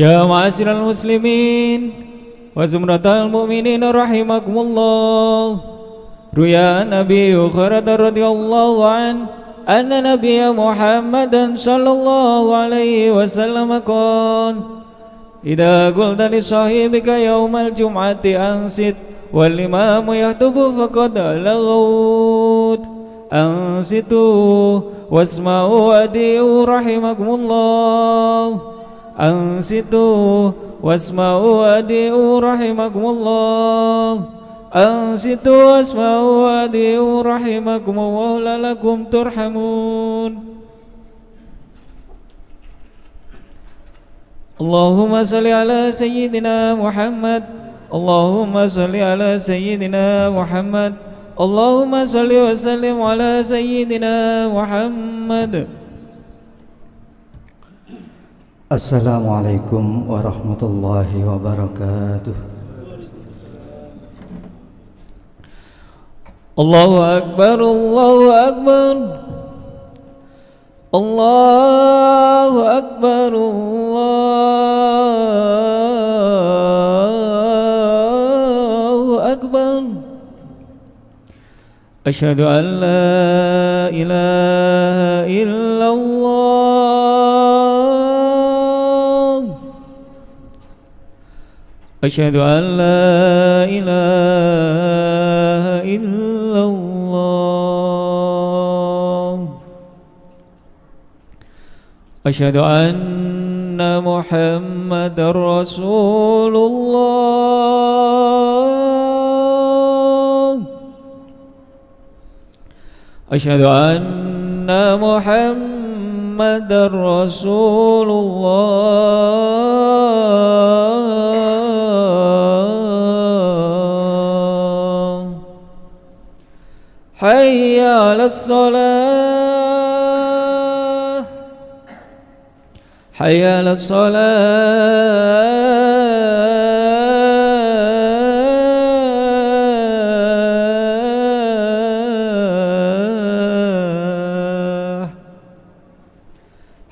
يا معاشر المسلمين وزمرة المؤمنين رحمكم الله. روي عن أبي هريرة رضي الله عنه أن نبي محمدا صلى الله عليه وسلم قال: إذا قلت لصاحبك يوم الجمعة أنصت والإمام يخطب فقد لغوت. أنصتوا واسمعوا وأطيعوا رحمكم الله. أنصتوا واسمعوا وأطيعوا رحمكم الله. أنصتوا واسمعوا وأطيعوا رحمكم الله لعلكم ترحمون. اللهم صل على سيدنا محمد. اللهم صل على سيدنا محمد. اللهم صل وسلم على سيدنا محمد. Assalamualaikum warahmatullahi wabarakatuh. Allahu Akbar, Allahu Akbar, Allahu Akbar, Allahu Akbar. Asyhadu an la ilaha illallah. Asyhadu an la ilaha illallah. Asyhadu anna Muhammadar Rasulullah. Asyhadu anna Muhammadar Rasulullah. Hayya 'alas shalah. Hayya 'alas shalah.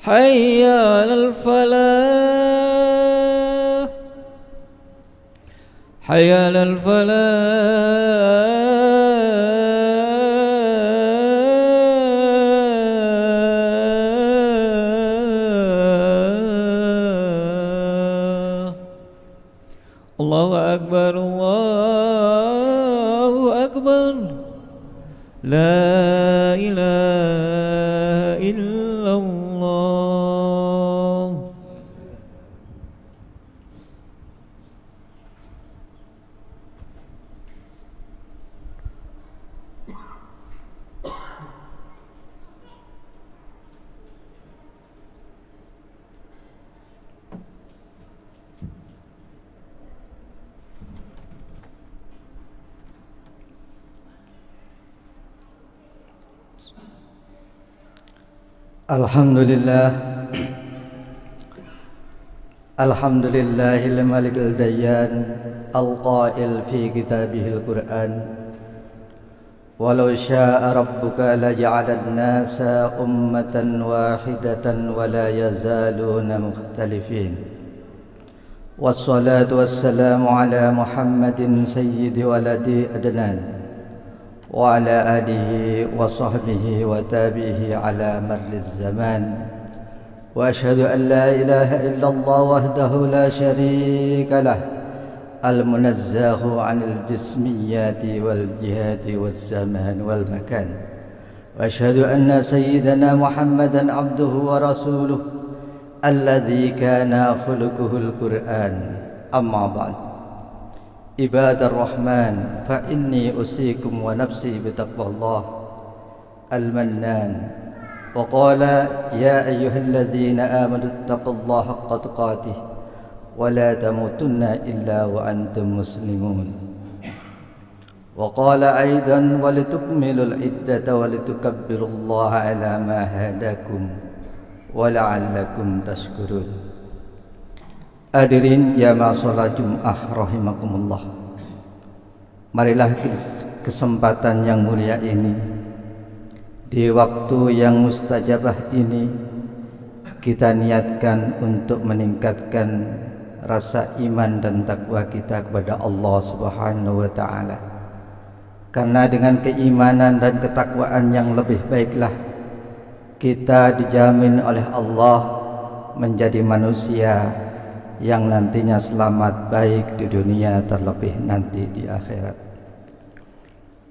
Hayya 'alal falah. Hayya 'alal falah. Allahu Akbar, Allahu Akbar. La ilaha illallah. Alhamdulillah. Alhamdulillahil malikil dayyan al-qail fi kitabihil Qur'an. Walau syaa rabbuka laja'alan nasa ummatan wahidatan wa la yazaluna mukhtalifin. Wassalatu wassalamu ala Muhammadin sayyidi waladi adnan wa ala alihi wa sahbihi wa tabihi ala marriz zaman. Wa ashhadu an la ilaha illallah wahdahu la syarika lah, al-munazzahu 'anil jismiyati wal jihati waz zaman wal makan. Wa ashhadu anna sayyidana Muhammadan abduhu wa rasuluh alladzi kana khuluquhul Qur'an. Amma ba'd. Ibadar Rahman, fa inni usikum wa nafsi bitaqwallah al-mannan. Wa qala ya ayyuhalladzina amanu taqullaha haqqa tuqatih wa la tamutunna illa wa antum muslimun. Wa qala aidan wa litukmilul iddata wa litukabbirullaha ala ma hadakum wa la'allakum tashkurun. Hadirin jamaah salat Jumat rahimakumullah. Marilah kesempatan yang mulia ini, di waktu yang mustajabah ini, kita niatkan untuk meningkatkan rasa iman dan takwa kita kepada Allah Subhanahu wa taala. Karena dengan keimanan dan ketakwaan yang lebih baiklah kita dijamin oleh Allah menjadi manusia yang nantinya selamat baik di dunia terlebih nanti di akhirat.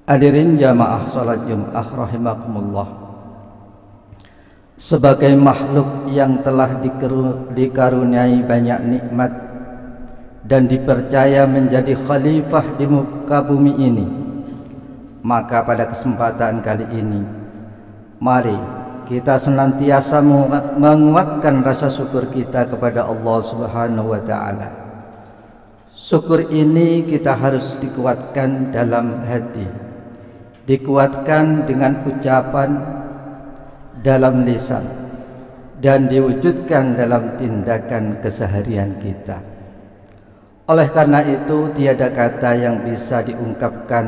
Hadirin jamaah salat Jumat rahimakumullah. Sebagai makhluk yang telah dikaruniai banyak nikmat dan dipercaya menjadi khalifah di muka bumi ini, maka pada kesempatan kali ini mari kita senantiasa menguatkan rasa syukur kita kepada Allah Subhanahu wa taala. Syukur ini kita harus dikuatkan dalam hati, dikuatkan dengan ucapan, dalam lisan, dan diwujudkan dalam tindakan keseharian kita. Oleh karena itu tiada kata yang bisa diungkapkan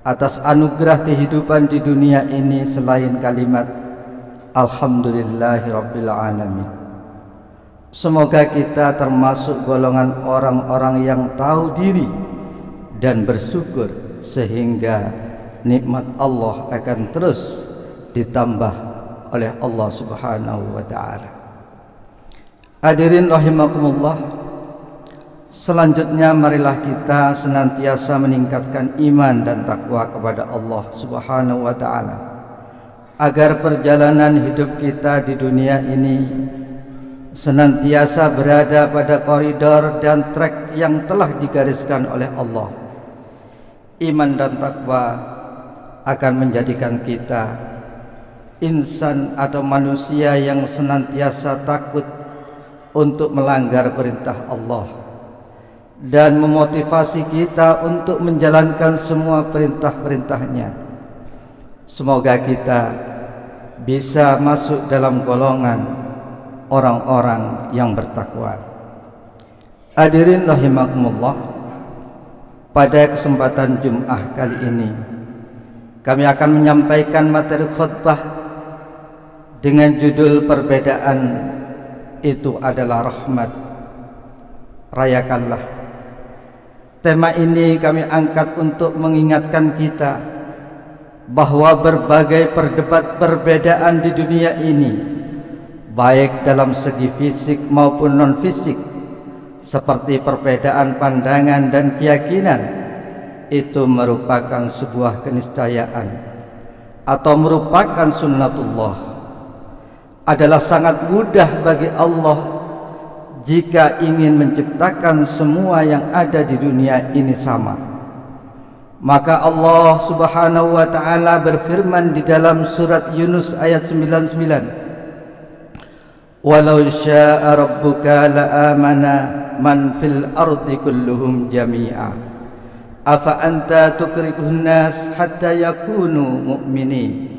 atas anugerah kehidupan di dunia ini selain kalimat Alhamdulillahirabbil alamin. Semoga kita termasuk golongan orang-orang yang tahu diri dan bersyukur sehingga nikmat Allah akan terus ditambah oleh Allah Subhanahu wa taala. Hadirin rahimakumullah, selanjutnya marilah kita senantiasa meningkatkan iman dan takwa kepada Allah Subhanahu wa taala agar perjalanan hidup kita di dunia ini senantiasa berada pada koridor dan trek yang telah digariskan oleh Allah. Iman dan takwa akan menjadikan kita insan atau manusia yang senantiasa takut untuk melanggar perintah Allah dan memotivasi kita untuk menjalankan semua perintah-perintahnya. Semoga kita bisa masuk dalam golongan orang-orang yang bertakwa. Hadirin rahimakumullah, pada kesempatan Jumat kali ini kami akan menyampaikan materi khutbah dengan judul perbedaan itu adalah rahmat. Rayakanlah. Tema ini kami angkat untuk mengingatkan kita bahwa berbagai perbedaan di dunia ini, baik dalam segi fisik maupun non fisik, seperti perbedaan pandangan dan keyakinan, itu merupakan sebuah keniscayaan atau merupakan sunnatullah. Adalah sangat mudah bagi Allah jika ingin menciptakan semua yang ada di dunia ini sama. Maka Allah Subhanahu wa taala berfirman di dalam surat Yunus ayat 99, "Walau syaa rabbuka la'amana man fil ardi kulluhum jami'a afa anta tukrihun nas hatta yakunu mu'minin."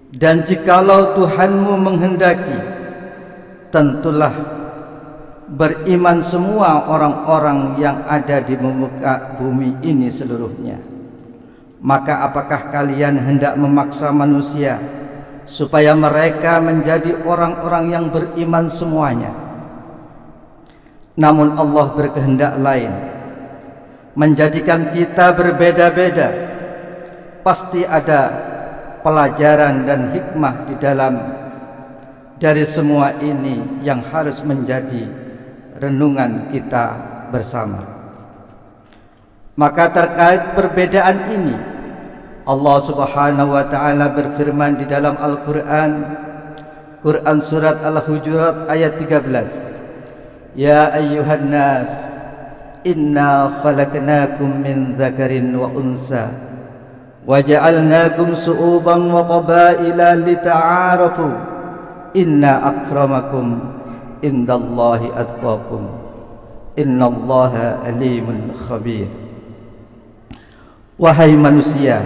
Dan jikalau Tuhanmu menghendaki, tentulah beriman semua orang-orang yang ada di muka bumi ini seluruhnya. Maka apakah kalian hendak memaksa manusia supaya mereka menjadi orang-orang yang beriman semuanya? Namun Allah berkehendak lain, menjadikan kita berbeda-beda. Pasti ada pelajaran dan hikmah di dalam dari semua ini yang harus menjadi renungan kita bersama. Maka terkait perbedaan ini, Allah Subhanahu wa taala berfirman di dalam Al-Qur'an, Quran surat Al-Hujurat ayat 13, "Ya ayyuhan nas, inna khalaqnakum min dzakarin wa unsa وَجَعَلْنَاكُمْ سُعُوبًا وَقَبَائِلَ لِتَعَارَفُوا إِنَّ أَكْرَمَكُمْ عِندَ اللَّهِ أَتْقَاكُمْ إِنَّ اللَّهَ عَلِيمٌ خَبِيرٌ." Wahai manusia,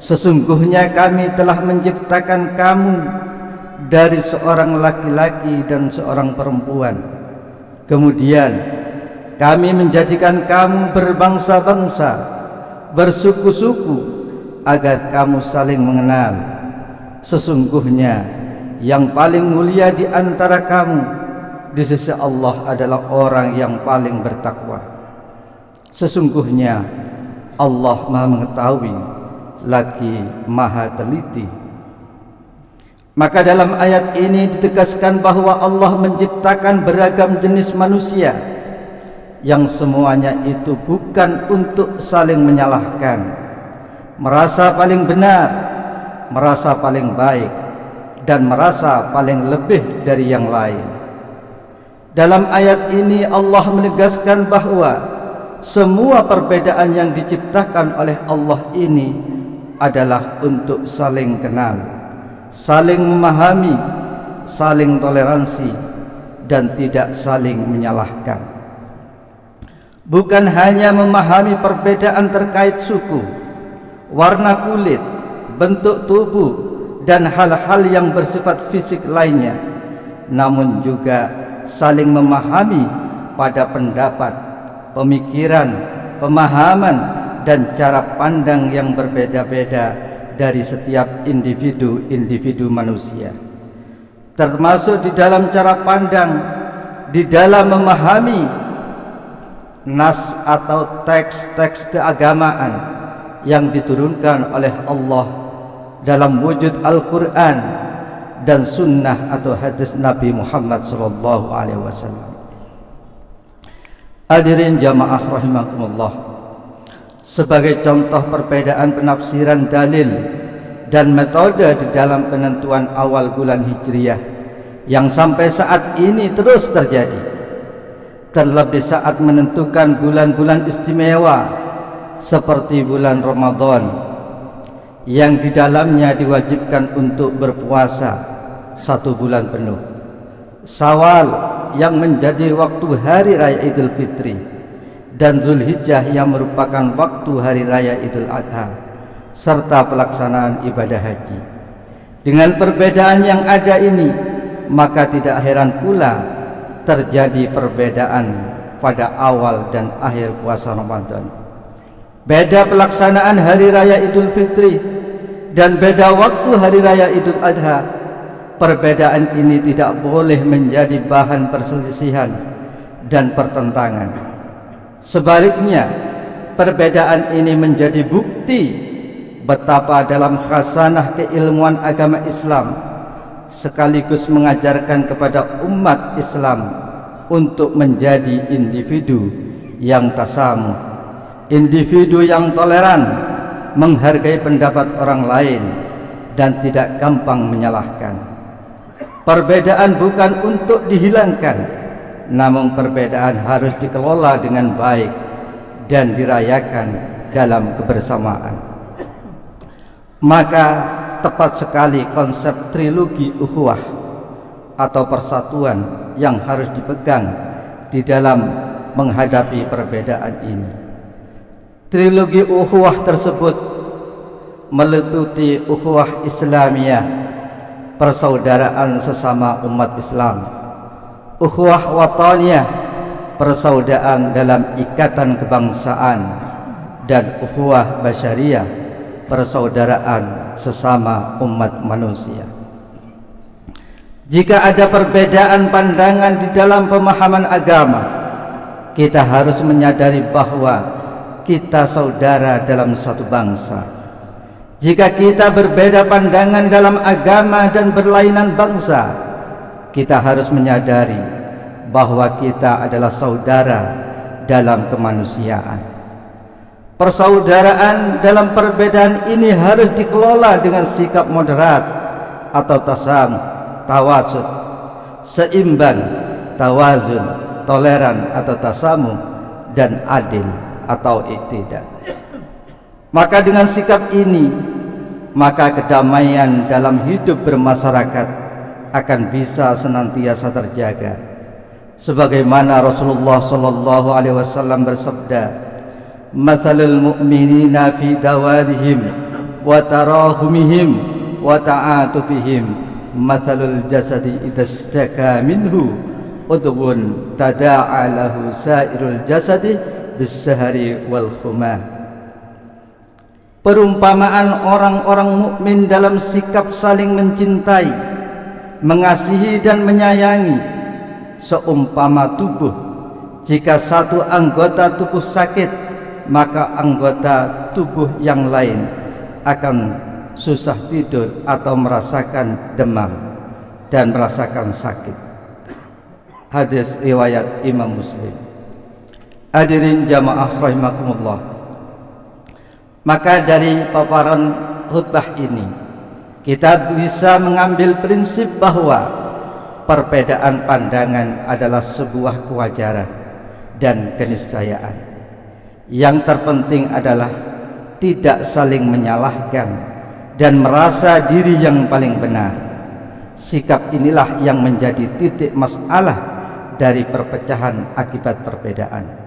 sesungguhnya kami telah menciptakan kamu dari seorang laki-laki dan seorang perempuan. Kemudian kami menjadikan kamu berbangsa-bangsa, bersuku-suku, agar kamu saling mengenal. Sesungguhnya yang paling mulia di antara kamu di sisi Allah adalah orang yang paling bertakwa. Sesungguhnya Allah Maha mengetahui lagi Maha teliti. Maka dalam ayat ini ditegaskan bahwa Allah menciptakan beragam jenis manusia yang semuanya itu bukan untuk saling menyalahkan, merasa paling benar, merasa paling baik, dan merasa paling lebih dari yang lain. Dalam ayat ini Allah menegaskan bahwa semua perbedaan yang diciptakan oleh Allah ini adalah untuk saling kenal, saling memahami, saling toleransi, dan tidak saling menyalahkan. Bukan hanya memahami perbedaan terkait suku, warna kulit, bentuk tubuh, dan hal-hal yang bersifat fisik lainnya, namun juga saling memahami pada pendapat, pemikiran, pemahaman, dan cara pandang yang berbeda-beda dari setiap individu manusia, termasuk di dalam cara pandang, di dalam memahami nas atau teks-teks keagamaan yang diturunkan oleh Allah dalam wujud Al-Quran dan sunnah atau hadis Nabi Muhammad SAW. Hadirin jamaah rahimakumullah, sebagai contoh perbedaan penafsiran dalil dan metode di dalam penentuan awal bulan Hijriah yang sampai saat ini terus terjadi, terlebih saat menentukan bulan-bulan istimewa seperti bulan Ramadan yang di dalamnya diwajibkan untuk berpuasa 1 bulan penuh, Syawal yang menjadi waktu hari raya Idul Fitri, dan Zulhijjah yang merupakan waktu hari raya Idul Adha, serta pelaksanaan ibadah haji. Dengan perbedaan yang ada ini, maka tidak heran pula terjadi perbedaan pada awal dan akhir puasa Ramadan. Beda pelaksanaan hari raya Idul Fitri dan beda waktu hari raya Idul Adha. Perbedaan ini tidak boleh menjadi bahan perselisihan dan pertentangan. Sebaliknya, perbedaan ini menjadi bukti betapa dalam khasanah keilmuan agama Islam, sekaligus mengajarkan kepada umat Islam untuk menjadi individu yang tasamuh, individu yang toleran, menghargai pendapat orang lain, dan tidak gampang menyalahkan. Perbedaan bukan untuk dihilangkan, namun perbedaan harus dikelola dengan baik dan dirayakan dalam kebersamaan. Maka tepat sekali konsep trilogi ukhuwah atau persatuan yang harus dipegang di dalam menghadapi perbedaan ini. Trilogi ukhuwah tersebut meliputi ukhuwah Islamiyah, persaudaraan sesama umat Islam, ukhuwah wataniyah, persaudaraan dalam ikatan kebangsaan, dan ukhuwah basyariyah, persaudaraan sesama umat manusia. Jika ada perbedaan pandangan di dalam pemahaman agama, kita harus menyadari bahwa kita saudara dalam satu bangsa. Jika kita berbeda pandangan dalam agama dan berlainan bangsa, kita harus menyadari bahwa kita adalah saudara dalam kemanusiaan. Persaudaraan dalam perbedaan ini harus dikelola dengan sikap moderat atau tasamuh, tawasud, seimbang, tawazun, toleran atau tasamuh, dan adil atau iktidal. Maka dengan sikap ini, maka kedamaian dalam hidup bermasyarakat akan bisa senantiasa terjaga. Sebagaimana Rasulullah SAW bersabda, "Matsalul mu'minina fi dawarihim wa tarahumihim wa ta'atufihim matsalul jasadi idza istaka minhu udwun tada'a lahu sairul jasadi bis-sahari wal khumah." Perumpamaan orang-orang mukmin dalam sikap saling mencintai, mengasihi dan menyayangi. Seumpama tubuh, jika satu anggota tubuh sakit, maka anggota tubuh yang lain akan susah tidur atau merasakan demam dan merasakan sakit. Hadis riwayat Imam Muslim. Hadirin jamaah rahimakumullah, maka dari paparan khutbah ini kita bisa mengambil prinsip bahwa perbedaan pandangan adalah sebuah kewajaran dan keniscayaan. Yang terpenting adalah tidak saling menyalahkan dan merasa diri yang paling benar. Sikap inilah yang menjadi titik masalah dari perpecahan akibat perbedaan.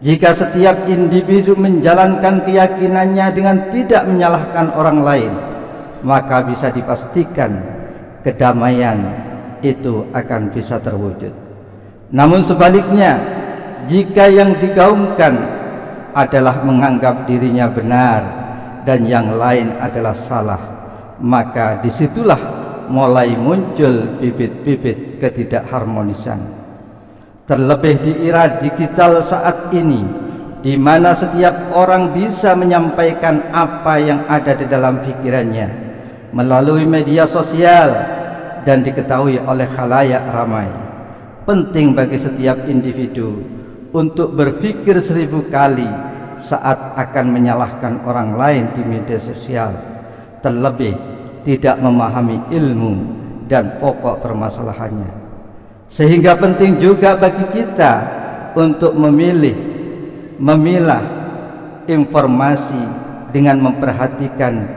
Jika setiap individu menjalankan keyakinannya dengan tidak menyalahkan orang lain, maka bisa dipastikan kedamaian itu akan bisa terwujud. Namun sebaliknya, jika yang digaungkan adalah menganggap dirinya benar dan yang lain adalah salah, maka disitulah mulai muncul bibit-bibit ketidakharmonisan. Terlebih di era digital saat ini, di mana setiap orang bisa menyampaikan apa yang ada di dalam pikirannya melalui media sosial dan diketahui oleh khalayak ramai. Penting bagi setiap individu untuk berpikir 1000 kali saat akan menyalahkan orang lain di media sosial, terlebih tidak memahami ilmu dan pokok permasalahannya. Sehingga penting juga bagi kita untuk memilah informasi dengan memperhatikan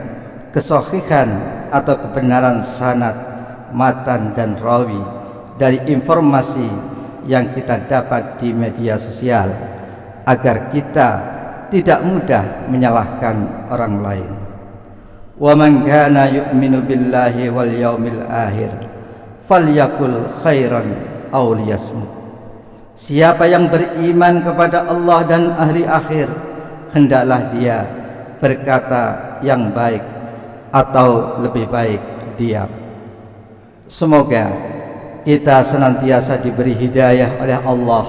kesahihan atau kebenaran sanad, matan dan rawi dari informasi yang kita dapat di media sosial, agar kita tidak mudah menyalahkan orang lain. Wa man kana yu'minu billahi wal yaumil akhir falyakul khairan aw liyasmut. Siapa yang beriman kepada Allah dan hari akhir, hendaklah dia berkata yang baik atau lebih baik diam. Semoga kita senantiasa diberi hidayah oleh Allah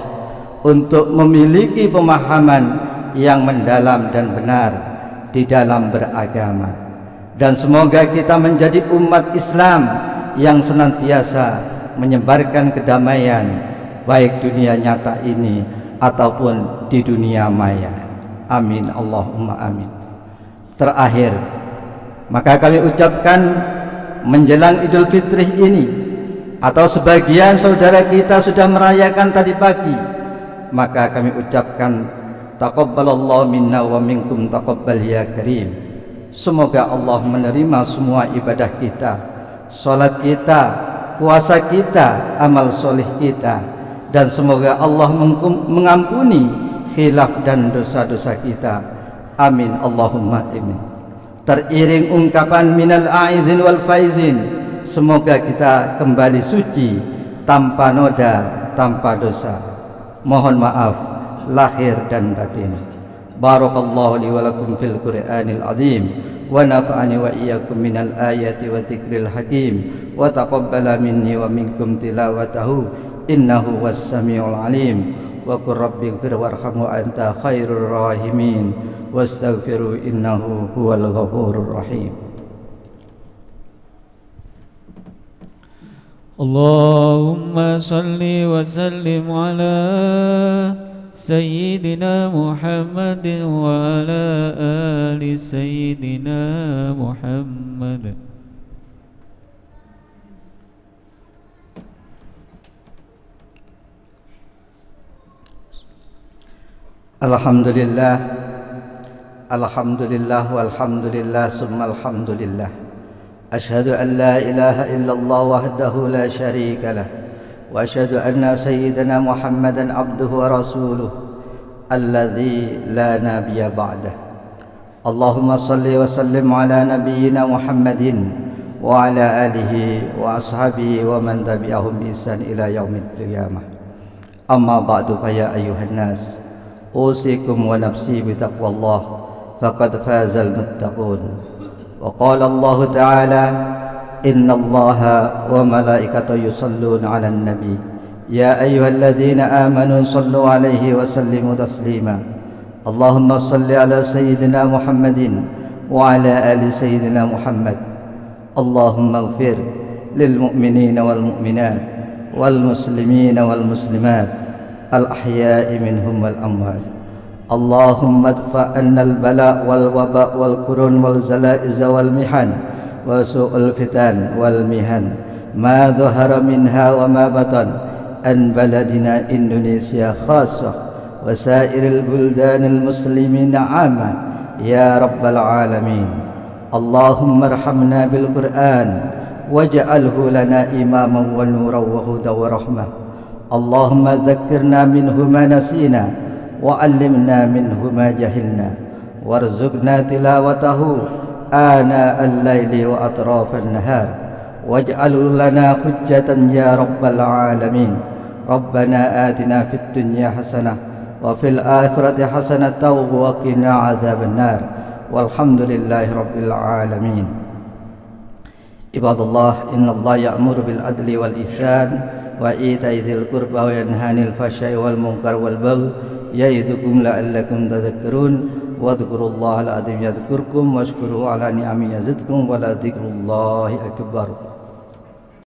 untuk memiliki pemahaman yang mendalam dan benar di dalam beragama, dan semoga kita menjadi umat Islam yang senantiasa menyebarkan kedamaian, baik dunia nyata ini ataupun di dunia maya. Amin Allahumma amin. Terakhir, maka kami ucapkan menjelang Idul Fitri ini, atau sebagian saudara kita sudah merayakan tadi pagi, maka kami ucapkan taqabbalallahu minna wa minkum taqabbal ya karim. Semoga Allah menerima semua ibadah kita, salat kita, puasa kita, amal soleh kita, dan semoga Allah mengampuni khilaf dan dosa-dosa kita. Amin Allahumma amin. Teriring ungkapan minal a'idhin wal faizin, semoga kita kembali suci, tanpa noda, tanpa dosa. Mohon maaf lahir dan batin. Barakallahu li wa lakum fil Qur'anil azim, wa nafa'ani wa iyyakum minal ayati wa dzikril hakim, wa taqabbala minni wa minkum tilawatahu innahu was-sami'ul alim. Wa qur rabbighfir warhamhu anta khairur rahimin, wastaghfiru innahu huwal ghafurur rahim. Allahumma salli wa sallim ala Sayyidina Muhammadin wa ala ali Sayyidina Muhammad. Alhamdulillah, alhamdulillah, walhamdulillah, summa alhamdulillah. Ashhadu an la ilaha illallah wahdahu la syarika lah, wa ashhadu anna sayyidana Muhammadan abduhu wa rasuluh alladzi la nabiyya ba'dah. Allahumma salli wa sallim ala nabiyyina Muhammadin wa ala alihi wa ashabihi wa man tabi'ahum bi ihsan ila yaumil qiyamah. Amma ba'du, fa ya ayyuhan nas, usikum wa nafsi bi taqwallah faqad fazal muttaqun. Wa qala Allah ta'ala إن الله وملائكته يصلون على النبي يا أيها الذين آمنوا صلوا عليه وسلموا تسليما اللهم صل على سيدنا محمد وعلى آل سيدنا محمد اللهم اغفر للمؤمنين والمؤمنات والمسلمين والمسلمات الأحياء منهم والأموات اللهم ادفع عنا البلاء والوباء والكرون والزلائز والمحن وسوء الفتن والمهن ما ظهر منها وما بطن عن بلدنا إندونيسيا خاصة وسائر البلدان المسلمين عامة يا رب العالمين اللهم ارحمنا بالقرآن واجعله لنا إماما ونورا وهدى ورحمة اللهم ذكرنا منه ما نسينا وعلمنا منه ما جهلنا وارزقنا تلاوته آناء الليل وأطراف النهار واجعله لنا حجة يا رب العالمين ربنا آتنا في الدنيا حسنة وفي الآخرة حسنة وقنا عذاب النار والحمد لله رب العالمين عباد الله إن الله يأمر بالعدل والإحسان وإيتاء ذي القربى وينهى عن الفحشاء والمنكر والبغي يعظكم لعلكم تذكرون واذكروا الله العظيم يذكركم واشكروه على نعمه يزدكم ولذكر الله أكبر